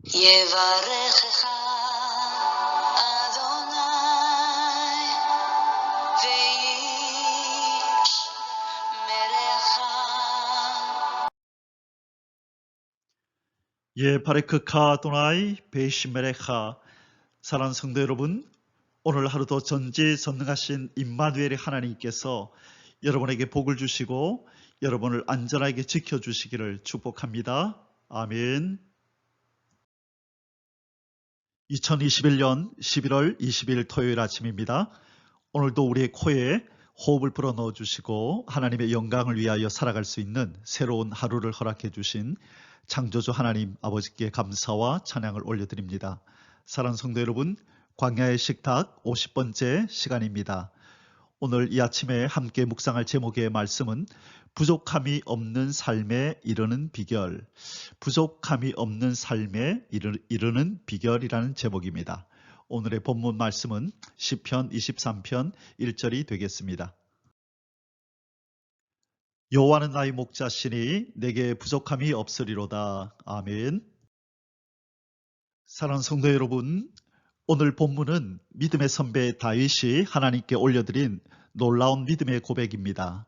יברכך אדוני וישמרך. 바레크카 도나이 베이시메레카. 사랑하는 성도 여러분, 오늘 하루도 전지전능하신 임마누엘의 하나님께서 여러분에게 복을 주시고 여러분을 안전하게 지켜주시기를 축복합니다. 아멘. 2021년 11월 20일 토요일 아침입니다. 오늘도 우리의 코에 호흡을 불어넣어 주시고 하나님의 영광을 위하여 살아갈 수 있는 새로운 하루를 허락해 주신 창조주 하나님 아버지께 감사와 찬양을 올려드립니다. 사랑하는 성도 여러분, 광야의 식탁 50번째 시간입니다. 오늘 이 아침에 함께 묵상할 제목의 말씀은 부족함이 없는 삶에 이르는 비결, 부족함이 없는 삶에 이르는 비결이라는 제목입니다. 오늘의 본문 말씀은 시편 23편 1절이 되겠습니다. 여호와는 나의 목자시니 내게 부족함이 없으리로다. 아멘. 사랑하는 성도 여러분, 오늘 본문은 믿음의 선배 다윗이 하나님께 올려드린 놀라운 믿음의 고백입니다.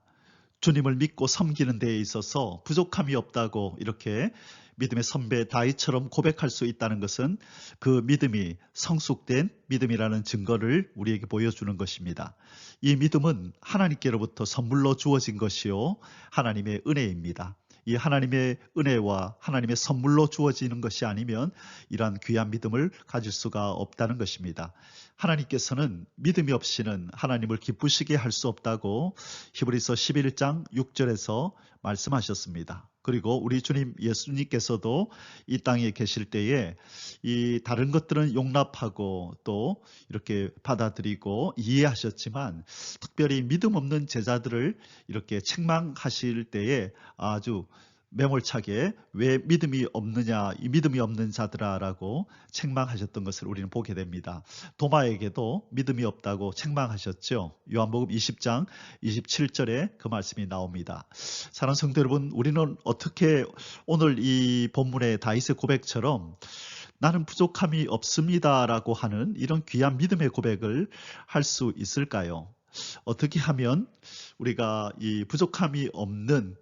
주님을 믿고 섬기는 데에 있어서 부족함이 없다고 이렇게 믿음의 선배 다윗처럼 고백할 수 있다는 것은 그 믿음이 성숙된 믿음이라는 증거를 우리에게 보여주는 것입니다. 이 믿음은 하나님께로부터 선물로 주어진 것이요 하나님의 은혜입니다. 이 하나님의 은혜와 하나님의 선물로 주어지는 것이 아니면 이러한 귀한 믿음을 가질 수가 없다는 것입니다. 하나님께서는 믿음이 없이는 하나님을 기쁘시게 할 수 없다고 히브리서 11장 6절에서 말씀하셨습니다. 그리고 우리 주님 예수님께서도 이 땅에 계실 때에 이 다른 것들은 용납하고 또 이렇게 받아들이고 이해하셨지만 특별히 믿음 없는 제자들을 이렇게 책망하실 때에 아주 매몰차게 왜 믿음이 없느냐, 이 믿음이 없는 자들아라고 책망하셨던 것을 우리는 보게 됩니다. 도마에게도 믿음이 없다고 책망하셨죠. 요한복음 20장 27절에 그 말씀이 나옵니다. 사랑하는 성도 여러분, 우리는 어떻게 오늘 이 본문의 다윗의 고백처럼 나는 부족함이 없습니다라고 하는 이런 귀한 믿음의 고백을 할 수 있을까요? 어떻게 하면 우리가 이 부족함이 없는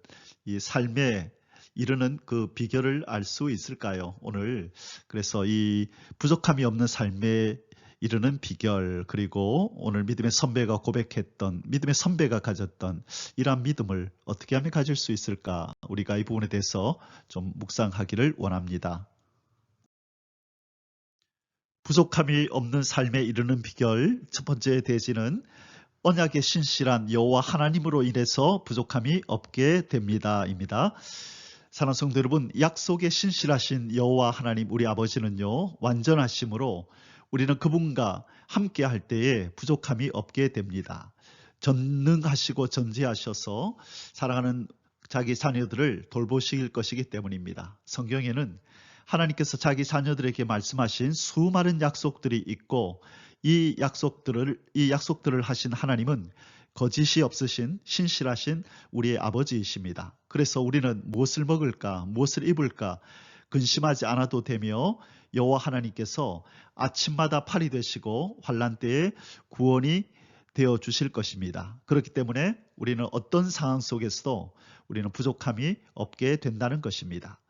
이 삶에 이르는 그 비결을 알 수 있을까요? 오늘 그래서 이 부족함이 없는 삶에 이르는 비결, 그리고 오늘 믿음의 선배가 고백했던, 믿음의 선배가 가졌던 이러한 믿음을 어떻게 하면 가질 수 있을까? 우리가 이 부분에 대해서 좀 묵상하기를 원합니다. 부족함이 없는 삶에 이르는 비결, 첫 번째 대지는 언약의 신실한 여호와 하나님으로 인해서 부족함이 없게 됩니다.입니다. 사랑하는 성도 여러분, 약속에 신실하신 여호와 하나님 우리 아버지는요 완전하심으로 우리는 그분과 함께 할 때에 부족함이 없게 됩니다. 전능하시고 전지하셔서 사랑하는 자기 자녀들을 돌보실 것이기 때문입니다. 성경에는 하나님께서 자기 자녀들에게 말씀하신 수많은 약속들이 있고 이 약속들을 하신 하나님은 거짓이 없으신 신실하신 우리의 아버지이십니다. 그래서 우리는 무엇을 먹을까, 무엇을 입을까 근심하지 않아도 되며 여호와 하나님께서 아침마다 팔이 되시고 환난 때에 구원이 되어 주실 것입니다. 그렇기 때문에 우리는 어떤 상황 속에서도 우리는 부족함이 없게 된다는 것입니다.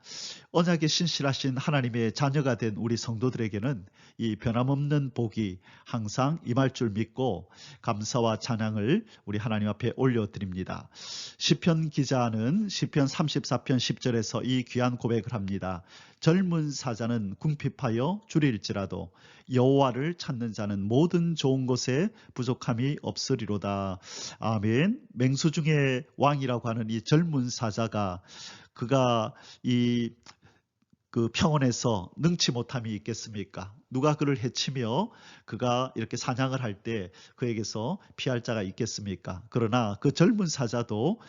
언약에 신실하신 하나님의 자녀가 된 우리 성도들에게는 이 변함없는 복이 항상 임할 줄 믿고 감사와 찬양을 우리 하나님 앞에 올려드립니다. 시편 기자는 시편 34편 10절에서 이 귀한 고백을 합니다. 젊은 사자는 궁핍하여 줄일지라도 여호와를 찾는 자는 모든 좋은 것에 부족함이 없으리로다. 아멘. 맹수 중에 왕이라고 하는 이 젊은 사자가 그가 그 평원에서 능치 못함이 있겠습니까? 누가 그를 해치며 그가 이렇게 사냥을 할 때 그에게서 피할 자가 있겠습니까? 그러나 그 젊은 사자도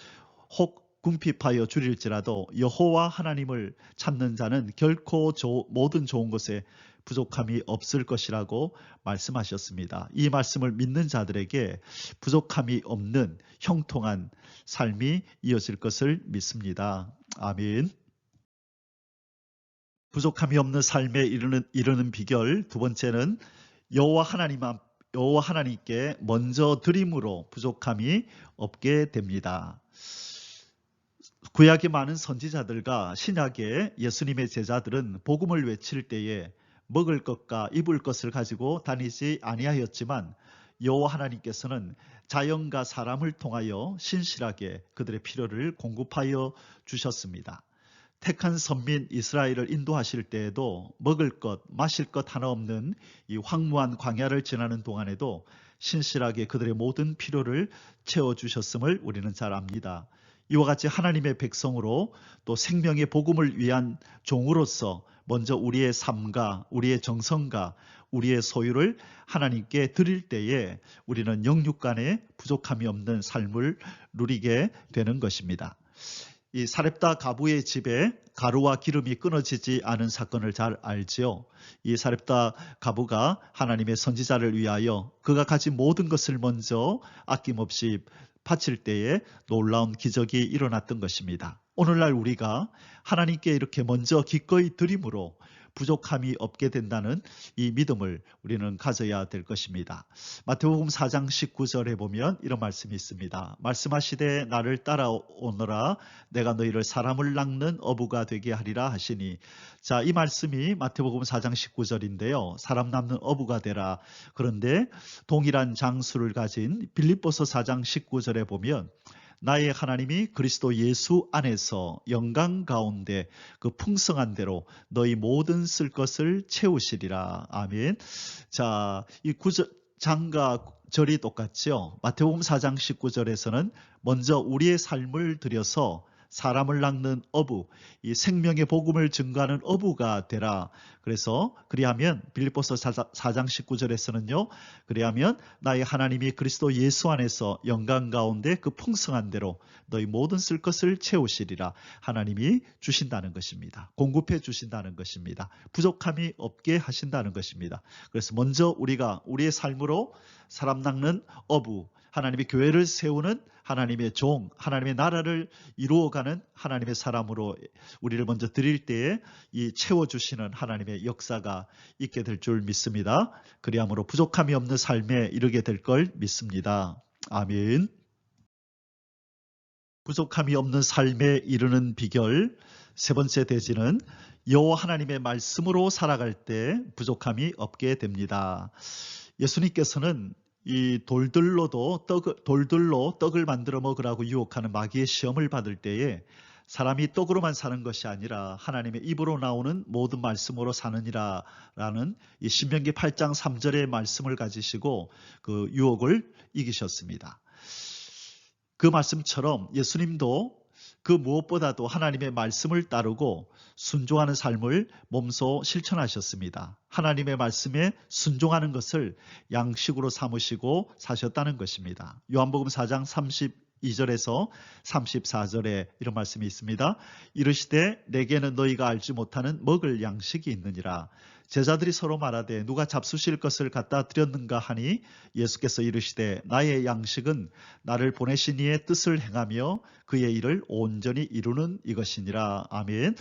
혹 궁핍하여 줄일지라도 여호와 하나님을 찾는 자는 결코 모든 좋은 것에 부족함이 없을 것이라고 말씀하셨습니다. 이 말씀을 믿는 자들에게 부족함이 없는 형통한 삶이 이어질 것을 믿습니다. 아멘. 부족함이 없는 삶에 이르는 비결. 두 번째는 여호와 하나님께 먼저 드림으로 부족함이 없게 됩니다. 구약의 많은 선지자들과 신약의 예수님의 제자들은 복음을 외칠 때에 먹을 것과 입을 것을 가지고 다니지 아니하였지만 여호와 하나님께서는 자연과 사람을 통하여 신실하게 그들의 필요를 공급하여 주셨습니다. 택한 선민 이스라엘을 인도하실 때에도 먹을 것, 마실 것 하나 없는 이 황무한 광야를 지나는 동안에도 신실하게 그들의 모든 필요를 채워주셨음을 우리는 잘 압니다. 이와 같이 하나님의 백성으로 또 생명의 복음을 위한 종으로서 먼저 우리의 삶과 우리의 정성과 우리의 소유를 하나님께 드릴 때에 우리는 영육 간에 부족함이 없는 삶을 누리게 되는 것입니다. 이 사렙다 가부의 집에 가루와 기름이 끊어지지 않은 사건을 잘 알지요. 이 사렙다 가부가 하나님의 선지자를 위하여 그가 가진 모든 것을 먼저 아낌없이 바칠 때에 놀라운 기적이 일어났던 것입니다. 오늘날 우리가 하나님께 이렇게 먼저 기꺼이 드림으로 부족함이 없게 된다는 이 믿음을 우리는 가져야 될 것입니다. 마태복음 4장 19절에 보면 이런 말씀이 있습니다. 말씀하시되 나를 따라오너라 내가 너희를 사람을 낚는 어부가 되게 하리라 하시니. 자, 이 말씀이 마태복음 4장 19절인데요. 사람 낚는 어부가 되라. 그런데 동일한 장수를 가진 빌립보서 4장 19절에 보면 나의 하나님이 그리스도 예수 안에서 영광 가운데 그 풍성한 대로 너희 모든 쓸 것을 채우시리라. 아멘. 자, 이 장과 절이 똑같죠. 마태복음 4장 19절에서는 먼저 우리의 삶을 들여서 사람을 낚는 어부, 이 생명의 복음을 증거하는 어부가 되라. 그래서 그리하면 빌립보서 4장 19절에서는요. 그리하면 나의 하나님이 그리스도 예수 안에서 영광 가운데 그 풍성한 대로 너희 모든 쓸 것을 채우시리라. 하나님이 주신다는 것입니다. 공급해 주신다는 것입니다. 부족함이 없게 하신다는 것입니다. 그래서 먼저 우리가 우리의 삶으로 사람 낚는 어부, 하나님의 교회를 세우는 하나님의 종, 하나님의 나라를 이루어가는 하나님의 사람으로 우리를 먼저 드릴 때에 이 채워주시는 하나님의 역사가 있게 될 줄 믿습니다. 그리함으로 부족함이 없는 삶에 이르게 될 걸 믿습니다. 아멘. 부족함이 없는 삶에 이르는 비결. 세 번째 대지는 여호와 하나님의 말씀으로 살아갈 때 부족함이 없게 됩니다. 예수님께서는 이 돌들로 떡을 만들어 먹으라고 유혹하는 마귀의 시험을 받을 때에 사람이 떡으로만 사는 것이 아니라 하나님의 입으로 나오는 모든 말씀으로 사느니라 라는 이 신명기 8장 3절의 말씀을 가지시고 그 유혹을 이기셨습니다. 그 말씀처럼 예수님도 그 무엇보다도 하나님의 말씀을 따르고 순종하는 삶을 몸소 실천하셨습니다. 하나님의 말씀에 순종하는 것을 양식으로 삼으시고 사셨다는 것입니다. 요한복음 4장 32절에서 34절에 이런 말씀이 있습니다. 이르시되 내게는 너희가 알지 못하는 먹을 양식이 있느니라. 제자들이 서로 말하되 누가 잡수실 것을 갖다 드렸는가 하니 예수께서 이르시되 나의 양식은 나를 보내신 이의 뜻을 행하며 그의 일을 온전히 이루는 이것이니라. 아멘.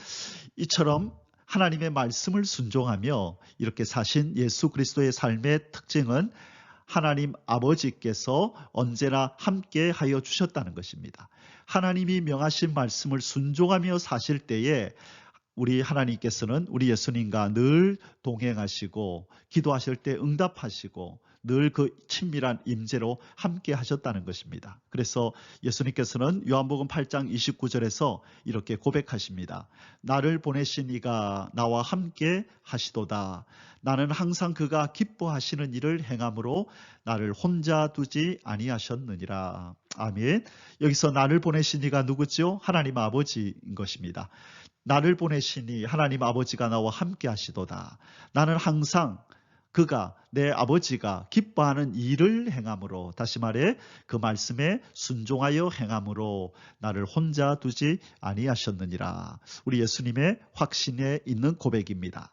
이처럼 하나님의 말씀을 순종하며 이렇게 사신 예수 그리스도의 삶의 특징은 하나님 아버지께서 언제나 함께 하여 주셨다는 것입니다. 하나님이 명하신 말씀을 순종하며 사실 때에 우리 하나님께서는 우리 예수님과 늘 동행하시고 기도하실 때 응답하시고 늘 그 친밀한 임재로 함께 하셨다는 것입니다. 그래서 예수님께서는 요한복음 8장 29절에서 이렇게 고백하십니다. 나를 보내신 이가 나와 함께 하시도다. 나는 항상 그가 기뻐하시는 일을 행함으로 나를 혼자 두지 아니하셨느니라. 아멘. 여기서 나를 보내신 이가 누구죠? 하나님 아버지인 것입니다. 나를 보내시니 하나님 아버지가 나와 함께 하시도다. 나는 항상 그가 내 아버지가 기뻐하는 일을 행함으로, 다시 말해 그 말씀에 순종하여 행함으로 나를 혼자 두지 아니하셨느니라. 우리 예수님의 확신에 있는 고백입니다.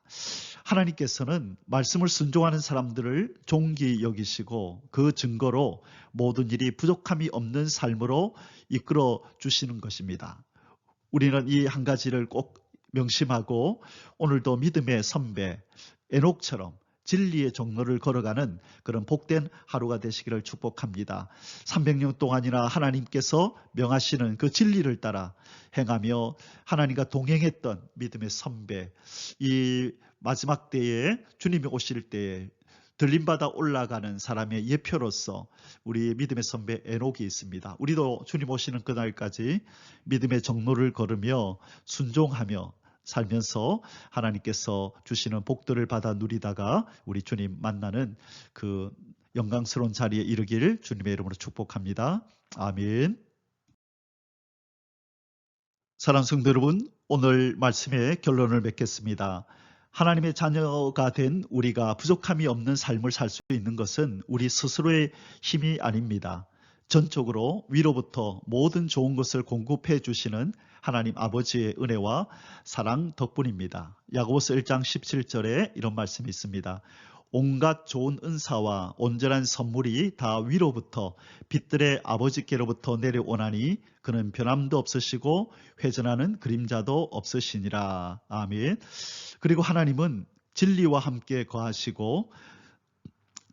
하나님께서는 말씀을 순종하는 사람들을 존귀 여기시고 그 증거로 모든 일이 부족함이 없는 삶으로 이끌어 주시는 것입니다. 우리는 이 한 가지를 꼭 명심하고 오늘도 믿음의 선배 에녹처럼 진리의 정로를 걸어가는 그런 복된 하루가 되시기를 축복합니다. 300년 동안이나 하나님께서 명하시는 그 진리를 따라 행하며 하나님과 동행했던 믿음의 선배, 이 마지막 때에 주님이 오실 때에 들림받아 올라가는 사람의 예표로서 우리 믿음의 선배 에녹이 있습니다. 우리도 주님 오시는 그날까지 믿음의 정로를 걸으며 순종하며 살면서 하나님께서 주시는 복들을 받아 누리다가 우리 주님 만나는 그 영광스러운 자리에 이르길 주님의 이름으로 축복합니다. 아멘. 사랑하는 성도 여러분, 오늘 말씀의 결론을 맺겠습니다. 하나님의 자녀가 된 우리가 부족함이 없는 삶을 살 수 있는 것은 우리 스스로의 힘이 아닙니다. 전적으로 위로부터 모든 좋은 것을 공급해 주시는 하나님 아버지의 은혜와 사랑 덕분입니다. 야고보서 1장 17절에 이런 말씀이 있습니다. 온갖 좋은 은사와 온전한 선물이 다 위로부터 빛들의 아버지께로부터 내려오나니 그는 변함도 없으시고 회전하는 그림자도 없으시니라. 아멘. 그리고 하나님은 진리와 함께 거하시고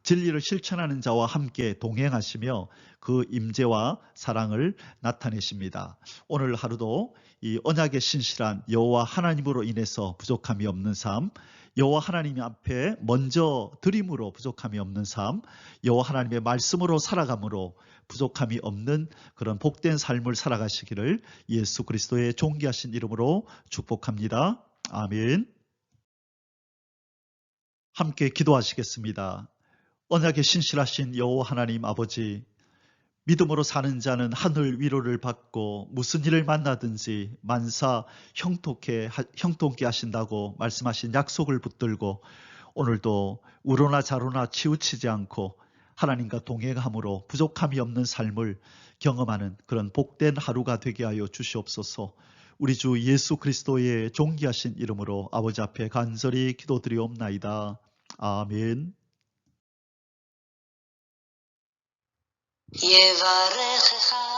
진리를 실천하는 자와 함께 동행하시며 그 임재와 사랑을 나타내십니다. 오늘 하루도 이 언약의 신실한 여호와 하나님으로 인해서 부족함이 없는 삶, 여호와 하나님 앞에 먼저 드림으로 부족함이 없는 삶, 여호와 하나님의 말씀으로 살아감으로 부족함이 없는 그런 복된 삶을 살아가시기를 예수 그리스도의 존귀하신 이름으로 축복합니다. 아멘. 함께 기도하시겠습니다. 언약에 신실하신 여호와 하나님 아버지, 믿음으로 사는 자는 하늘 위로를 받고 무슨 일을 만나든지 만사 형통케 하신다고 말씀하신 약속을 붙들고 오늘도 우로나 자로나 치우치지 않고 하나님과 동행함으로 부족함이 없는 삶을 경험하는 그런 복된 하루가 되게 하여 주시옵소서. 우리 주 예수 그리스도의 존귀하신 이름으로 아버지 앞에 간절히 기도드리옵나이다. 아멘. יברכך